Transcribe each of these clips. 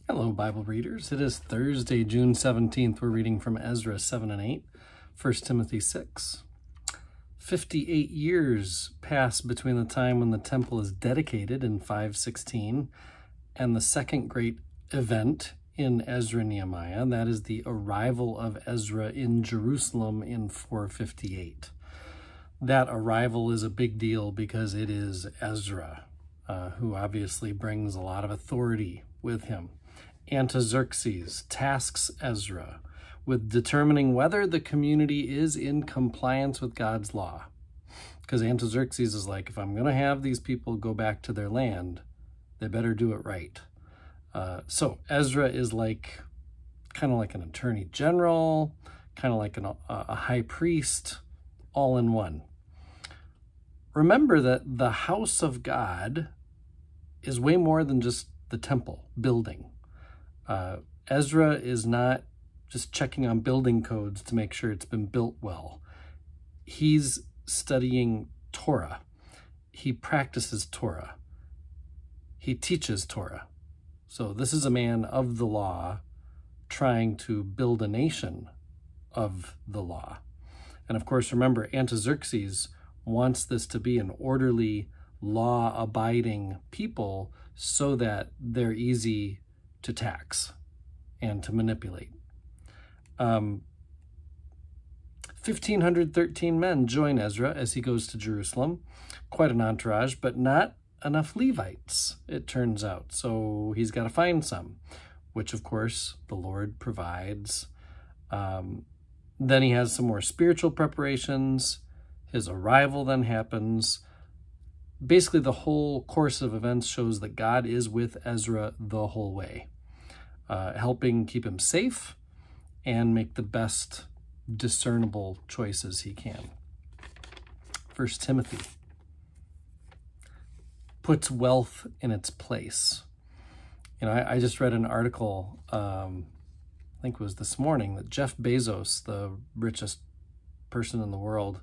Hello, Bible readers. It is Thursday, June 17th. We're reading from Ezra 7 and 8, 1 Timothy 6. 58 years pass between the time when the temple is dedicated in 516 and the second great event in Ezra and Nehemiah. That is the arrival of Ezra in Jerusalem in 458. That arrival is a big deal because it is Ezra, who obviously brings a lot of authority with him. Artaxerxes tasks Ezra with determining whether the community is in compliance with God's law. Because Artaxerxes is like, if I'm going to have these people go back to their land, they better do it right. So Ezra is like, kind of like an attorney general, kind of like a high priest, all in one. Remember that the house of God is way more than just the temple building. Ezra is not just checking on building codes to make sure it's been built well. He's studying Torah. He practices Torah. He teaches Torah. So this is a man of the law trying to build a nation of the law. And of course, remember, Artaxerxes wants this to be an orderly, law-abiding people so that they're easy to tax and to manipulate. 1,513 men join Ezra as he goes to Jerusalem. Quite an entourage, but not enough Levites, it turns out. So he's got to find some, which of course the Lord provides. Then he has some more spiritual preparations. His arrival then happens. Basically, the whole course of events shows that God is with Ezra the whole way, helping keep him safe and make the best discernible choices he can. 1 Timothy puts wealth in its place. You know, I just read an article, I think it was this morning, that Jeff Bezos, the richest person in the world,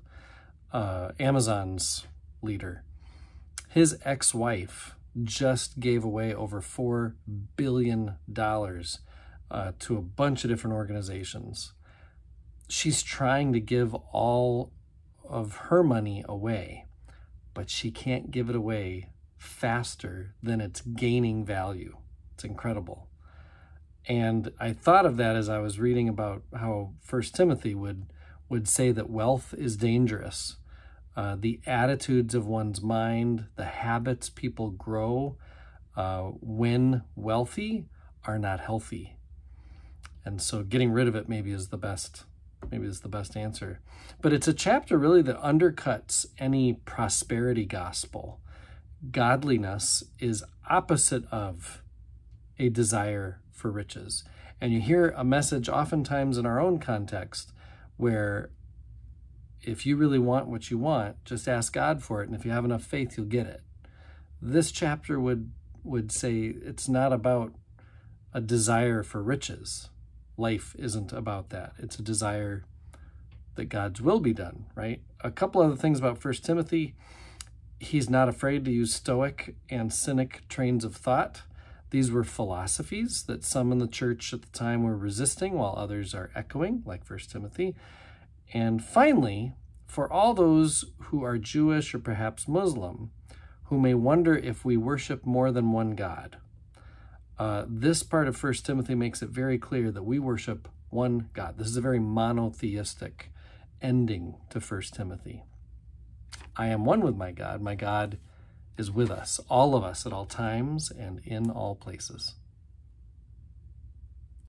Amazon's leader, his ex-wife just gave away over $4 billion to a bunch of different organizations. She's trying to give all of her money away, but she can't give it away faster than it's gaining value. It's incredible. And I thought of that as I was reading about how 1 Timothy would say that wealth is dangerous. The attitudes of one's mind, the habits people grow when wealthy are not healthy. And so getting rid of it maybe is the best answer. But it's a chapter really that undercuts any prosperity gospel. Godliness is opposite of a desire for riches. And you hear a message oftentimes in our own context where if you really want what you want, just ask God for it. And if you have enough faith, you'll get it. This chapter would say it's not about a desire for riches. Life isn't about that. It's a desire that God's will be done, right? A couple other things about 1 Timothy. He's not afraid to use Stoic and Cynic trains of thought. These were philosophies that some in the church at the time were resisting while others are echoing, like 1 Timothy. And finally, for all those who are Jewish or perhaps Muslim, who may wonder if we worship more than one God, this part of 1 Timothy makes it very clear that we worship one God. This is a very monotheistic ending to 1 Timothy. I am one with my God. My God is with us, all of us at all times and in all places.